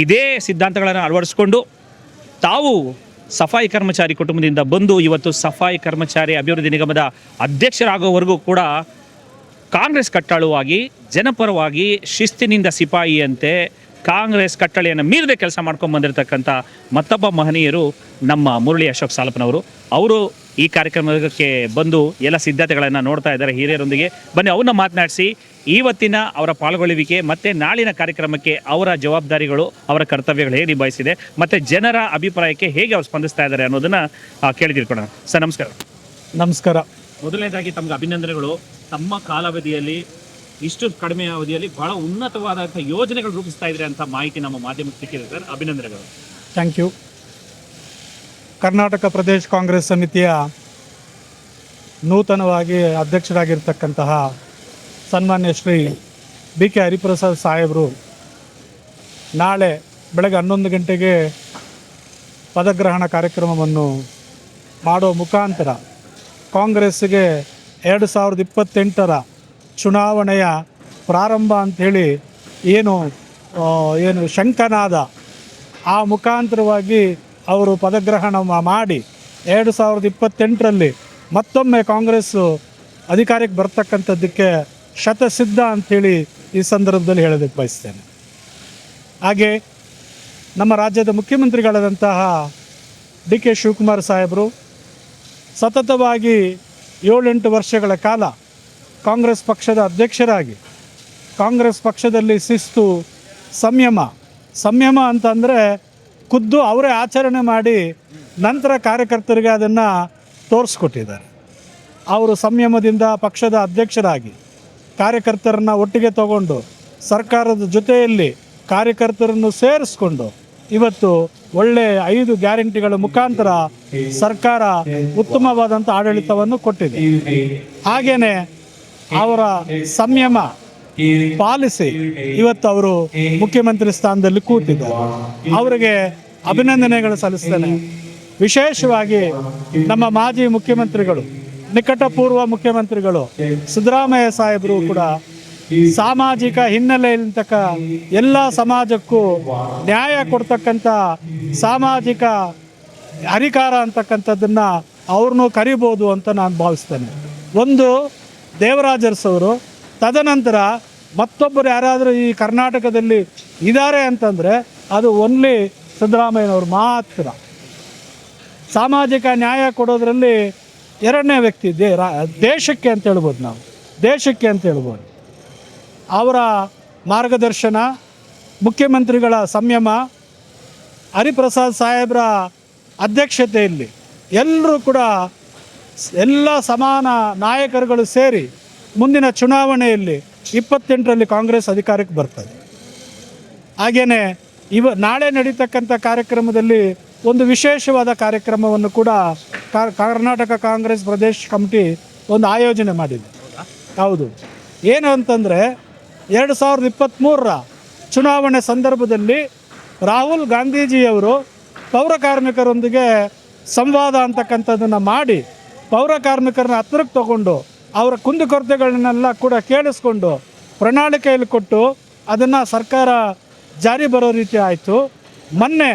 ಇದೇ ಸಿದ್ಧಾಂತಗಳನ್ನು ಅಳವಡಿಸ್ಕೊಂಡು ತಾವು ಸಫಾಯಿ ಕರ್ಮಚಾರಿ ಕುಟುಂಬದಿಂದ ಬಂದು ಇವತ್ತು ಸಫಾಯಿ ಕರ್ಮಚಾರಿ ಅಭಿವೃದ್ಧಿ ನಿಗಮದ ಅಧ್ಯಕ್ಷರಾಗುವವರೆಗೂ ಕೂಡ ಕಾಂಗ್ರೆಸ್ ಕಟ್ಟಾಳುವಾಗಿ ಜನಪರವಾಗಿ ಶಿಸ್ತಿನಿಂದ ಸಿಪಾಯಿಯಂತೆ ಕಾಂಗ್ರೆಸ್ ಕಟ್ಟಳೆಯನ್ನು ಮೀರದೆ ಕೆಲಸ ಮಾಡ್ಕೊಂಡು ಬಂದಿರತಕ್ಕಂಥ ಮತ್ತೊಬ್ಬ ಮಹನೀಯರು ನಮ್ಮ ಮುರಳಿ ಅಶೋಕ್ ಸಾಲಪ್ಪನವರು. ಅವರು ಈ ಕಾರ್ಯಕ್ರಮಕ್ಕೆ ಬಂದು ಎಲ್ಲ ಸಿದ್ಧತೆಗಳನ್ನು ನೋಡ್ತಾ ಇದ್ದಾರೆ ಹಿರಿಯರೊಂದಿಗೆ. ಬನ್ನಿ ಅವ್ರನ್ನ ಮಾತನಾಡಿಸಿ ಇವತ್ತಿನ ಅವರ ಪಾಲ್ಗೊಳ್ಳುವಿಕೆ ಮತ್ತು ನಾಳಿನ ಕಾರ್ಯಕ್ರಮಕ್ಕೆ ಅವರ ಜವಾಬ್ದಾರಿಗಳು, ಅವರ ಕರ್ತವ್ಯಗಳು ಹೇಗೆ ನಿಭಾಯಿಸಿದೆ ಮತ್ತು ಜನರ ಅಭಿಪ್ರಾಯಕ್ಕೆ ಹೇಗೆ ಅವ್ರು ಸ್ಪಂದಿಸ್ತಾ ಇದ್ದಾರೆ ಅನ್ನೋದನ್ನು ಕೇಳಿ ತಿಳ್ಕೊಳ್ಳೋಣ. ಸರ್ ನಮಸ್ಕಾರ. ನಮಸ್ಕಾರ. ಮೊದಲನೇದಾಗಿ ತಮಗೆ ಅಭಿನಂದನೆಗಳು. ತಮ್ಮ ಕಾಲಾವಧಿಯಲ್ಲಿ ಇಷ್ಟು ಕಡಿಮೆ ಅವಧಿಯಲ್ಲಿ ಬಹಳ ಉನ್ನತವಾದಂಥ ಯೋಜನೆಗಳು ರೂಪಿಸ್ತಾ ಇದ್ದಾರೆ ಅಂತ ಮಾಹಿತಿ ನಮ್ಮ ಮಾಧ್ಯಮಕ್ಕೆ ಸಿಕ್ಕಿದೆ ಸರ್, ಅಭಿನಂದನೆಗಳು. Thank you. ಕರ್ನಾಟಕ ಪ್ರದೇಶ ಕಾಂಗ್ರೆಸ್ ಸಮಿತಿಯ ನೂತನವಾಗಿ ಅಧ್ಯಕ್ಷರಾಗಿರ್ತಕ್ಕಂತಹ ಸನ್ಮಾನ್ಯ ಶ್ರೀ ಬಿ ಕೆ ಹರಿಪ್ರಸಾದ್ ಸಾಹೇಬರು ನಾಳೆ ಬೆಳಗ್ಗೆ 11 ಗಂಟೆಗೆ ಪದಗ್ರಹಣ ಕಾರ್ಯಕ್ರಮವನ್ನು ಮಾಡೋ ಮುಖಾಂತರ ಕಾಂಗ್ರೆಸ್ಸಿಗೆ 2028ರ ಚುನಾವಣೆಯ ಪ್ರಾರಂಭ ಅಂಥೇಳಿ ಏನು ಶಂಕನಾದ ಆ ಮುಖಾಂತರವಾಗಿ ಅವರು ಪದಗ್ರಹಣ ಮಾಡಿ 2028ರಲ್ಲಿ ಮತ್ತೊಮ್ಮೆ ಕಾಂಗ್ರೆಸ್ಸು ಅಧಿಕಾರಕ್ಕೆ ಬರ್ತಕ್ಕಂಥದ್ದಕ್ಕೆ ಶತಸಿದ್ಧ ಅಂಥೇಳಿ ಈ ಸಂದರ್ಭದಲ್ಲಿ ಹೇಳೋದಕ್ಕೆ ಬಯಸ್ತೇನೆ. ಹಾಗೆ ನಮ್ಮ ರಾಜ್ಯದ ಮುಖ್ಯಮಂತ್ರಿಗಳಾದಂತಹ ಡಿ ಕೆ ಶಿವಕುಮಾರ್ ಸಾಹೇಬರು ಸತತವಾಗಿ 7-8 ವರ್ಷಗಳ ಕಾಲ ಕಾಂಗ್ರೆಸ್ ಪಕ್ಷದ ಅಧ್ಯಕ್ಷರಾಗಿ ಕಾಂಗ್ರೆಸ್ ಪಕ್ಷದಲ್ಲಿ ಶಿಸ್ತು, ಸಂಯಮ ಅಂತಂದರೆ ಖುದ್ದು ಅವರೇ ಆಚರಣೆ ಮಾಡಿ ನಂತರ ಕಾರ್ಯಕರ್ತರಿಗೆ ಅದನ್ನು ತೋರಿಸ್ಕೊಟ್ಟಿದ್ದಾರೆ. ಅವರು ಸಂಯಮದಿಂದ ಪಕ್ಷದ ಅಧ್ಯಕ್ಷರಾಗಿ ಕಾರ್ಯಕರ್ತರನ್ನು ಒಟ್ಟಿಗೆ ತಗೊಂಡು ಸರ್ಕಾರದ ಜೊತೆಯಲ್ಲಿ ಕಾರ್ಯಕರ್ತರನ್ನು ಸೇರಿಸ್ಕೊಂಡು ಇವತ್ತು ಒಳ್ಳೆಯ 5 ಗ್ಯಾರಂಟಿಗಳ ಮುಖಾಂತರ ಸರ್ಕಾರ ಉತ್ತಮವಾದಂಥ ಆಡಳಿತವನ್ನು ಕೊಟ್ಟಿದೆ. ಹಾಗೆಯೇ ಅವರ ಸಂಯಮ ಪಾಲಿಸಿ ಇವತ್ತು ಅವರು ಮುಖ್ಯಮಂತ್ರಿ ಸ್ಥಾನದಲ್ಲಿ ಕೂತಿದ್ದಾರೆ. ಅವರಿಗೆ ಅಭಿನಂದನೆಗಳು ಸಲ್ಲಿಸ್ತೇನೆ. ವಿಶೇಷವಾಗಿ ನಮ್ಮ ಮಾಜಿ ಮುಖ್ಯಮಂತ್ರಿಗಳು, ನಿಕಟಪೂರ್ವ ಮುಖ್ಯಮಂತ್ರಿಗಳು ಸಿದ್ದರಾಮಯ್ಯ ಸಾಹೇಬರು ಕೂಡ ಸಾಮಾಜಿಕ ಹಿನ್ನೆಲೆಯಂತಕ್ಕ ಎಲ್ಲ ಸಮಾಜಕ್ಕೂ ನ್ಯಾಯ ಕೊಡ್ತಕ್ಕಂಥ ಸಾಮಾಜಿಕ ಅಧಿಕಾರ ಅಂತಕ್ಕಂಥದ್ದನ್ನು ಅವ್ರನ್ನೂ ಕರಿಬೋದು ಅಂತ ನಾನು ಭಾವಿಸ್ತೇನೆ. ಒಂದು ದೇವರಾಜ ಅರಸವರು, ತದನಂತರ ಮತ್ತೊಬ್ಬರು ಯಾರಾದರೂ ಈ ಕರ್ನಾಟಕದಲ್ಲಿ ಇದ್ದಾರೆ ಅಂತಂದರೆ ಅದು ಓನ್ಲಿ ಸಿದ್ದರಾಮಯ್ಯನವರು ಮಾತ್ರ. ಸಾಮಾಜಿಕ ನ್ಯಾಯ ಕೊಡೋದ್ರಲ್ಲಿ 2ನೇ ವ್ಯಕ್ತಿ ದೇಶಕ್ಕೆ ಅಂತ ಹೇಳ್ಬೋದು, ನಾವು ದೇಶಕ್ಕೆ ಅಂತ ಹೇಳ್ಬೋದು. ಅವರ ಮಾರ್ಗದರ್ಶನ, ಮುಖ್ಯಮಂತ್ರಿಗಳ ಸಂಯಮ, ಹರಿಪ್ರಸಾದ್ ಸಾಹೇಬ್ರ ಅಧ್ಯಕ್ಷತೆಯಲ್ಲಿ ಎಲ್ಲರೂ ಕೂಡ ಎಲ್ಲ ಸಮಾನ ನಾಯಕರುಗಳು ಸೇರಿ ಮುಂದಿನ ಚುನಾವಣೆಯಲ್ಲಿ 28ರಲ್ಲಿ ಕಾಂಗ್ರೆಸ್ ಅಧಿಕಾರಕ್ಕೆ ಬರ್ತದೆ. ಹಾಗೆಯೇ ನಾಳೆ ನಡೀತಕ್ಕಂಥ ಕಾರ್ಯಕ್ರಮದಲ್ಲಿ ಒಂದು ವಿಶೇಷವಾದ ಕಾರ್ಯಕ್ರಮವನ್ನು ಕೂಡ ಕರ್ನಾಟಕ ಕಾಂಗ್ರೆಸ್ ಪ್ರದೇಶ ಕಮಿಟಿ ಒಂದು ಆಯೋಜನೆ ಮಾಡಿದೆ. ಹೌದು, ಏನು ಅಂತಂದರೆ 2023ರ ಚುನಾವಣೆ ಸಂದರ್ಭದಲ್ಲಿ ರಾಹುಲ್ ಗಾಂಧೀಜಿಯವರು ಪೌರ ಕಾರ್ಮಿಕರೊಂದಿಗೆ ಸಂವಾದ ಅಂತಕ್ಕಂಥದ್ದನ್ನು ಮಾಡಿ ಪೌರ ಕಾರ್ಮಿಕರನ್ನ ಹತ್ತಿರಕ್ಕೆ ತಗೊಂಡು ಅವರ ಕುಂದುಕೊರತೆಗಳನ್ನೆಲ್ಲ ಕೂಡ ಕೇಳಿಸ್ಕೊಂಡು ಪ್ರಣಾಳಿಕೆಯಲ್ಲಿ ಕೊಟ್ಟು ಅದನ್ನು ಸರ್ಕಾರ ಜಾರಿ ಬರೋ ರೀತಿ ಆಯಿತು. ಮೊನ್ನೆ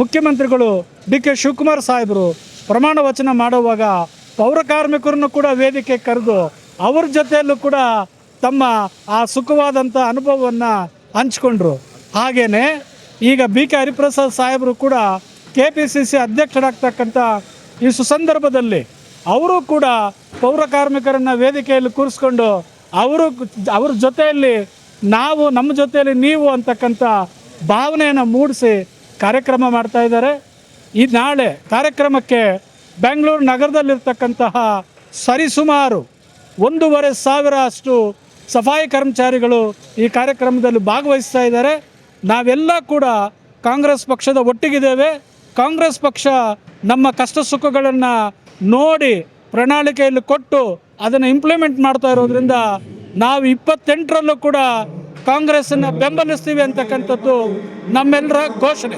ಮುಖ್ಯಮಂತ್ರಿಗಳು ಡಿ ಕೆ ಶಿವಕುಮಾರ್ ಸಾಹೇಬರು ಪ್ರಮಾಣ ವಚನ ಮಾಡುವಾಗ ಪೌರ ಕಾರ್ಮಿಕರನ್ನು ಕೂಡ ವೇದಿಕೆ ಕರೆದು ಅವ್ರ ಜೊತೆಯಲ್ಲೂ ಕೂಡ ತಮ್ಮ ಆ ಸುಖವಾದಂಥ ಅನುಭವವನ್ನು ಹಂಚ್ಕೊಂಡ್ರು. ಹಾಗೆಯೇ ಈಗ ಬಿ ಕೆ ಹರಿಪ್ರಸಾದ್ ಸಾಹೇಬರು ಕೂಡ KPCC ಅಧ್ಯಕ್ಷರಾಗ್ತಕ್ಕಂಥ ಈ ಸುಸಂದರ್ಭದಲ್ಲಿ ಅವರು ಕೂಡ ಪೌರ ಕಾರ್ಮಿಕರನ್ನು ವೇದಿಕೆಯಲ್ಲಿ ಕೂರಿಸ್ಕೊಂಡು ಅವ್ರ ಜೊತೆಯಲ್ಲಿ ನಾವು, ನಮ್ಮ ಜೊತೆಯಲ್ಲಿ ನೀವು ಅಂತಕ್ಕಂಥ ಭಾವನೆಯನ್ನು ಮೂಡಿಸಿ ಕಾರ್ಯಕ್ರಮ ಮಾಡ್ತಾ ಇದ್ದಾರೆ. ಈ ನಾಳೆ ಕಾರ್ಯಕ್ರಮಕ್ಕೆ ಬೆಂಗಳೂರು ನಗರದಲ್ಲಿರ್ತಕ್ಕಂತಹ ಸರಿಸುಮಾರು 1,500 ಅಷ್ಟು ಸಫಾಯಿ ಕರ್ಮಚಾರಿಗಳು ಈ ಕಾರ್ಯಕ್ರಮದಲ್ಲಿ ಭಾಗವಹಿಸ್ತಾ ಇದ್ದಾರೆ. ನಾವೆಲ್ಲ ಕೂಡ ಕಾಂಗ್ರೆಸ್ ಪಕ್ಷದ ಒಟ್ಟಿಗಿದ್ದೇವೆ. ಕಾಂಗ್ರೆಸ್ ಪಕ್ಷ ನಮ್ಮ ಕಷ್ಟ ಸುಖಗಳನ್ನು ನೋಡಿ ಪ್ರಣಾಳಿಕೆಯಲ್ಲಿ ಕೊಟ್ಟು ಅದನ್ನು ಇಂಪ್ಲಿಮೆಂಟ್ ಮಾಡ್ತಾ ಇರೋದ್ರಿಂದ ನಾವು 28ರಲ್ಲೂ ಕೂಡ ಕಾಂಗ್ರೆಸ್ಸನ್ನು ಬೆಂಬಲಿಸ್ತೀವಿ ಅಂತಕ್ಕಂಥದ್ದು ನಮ್ಮೆಲ್ಲರ ಘೋಷಣೆ.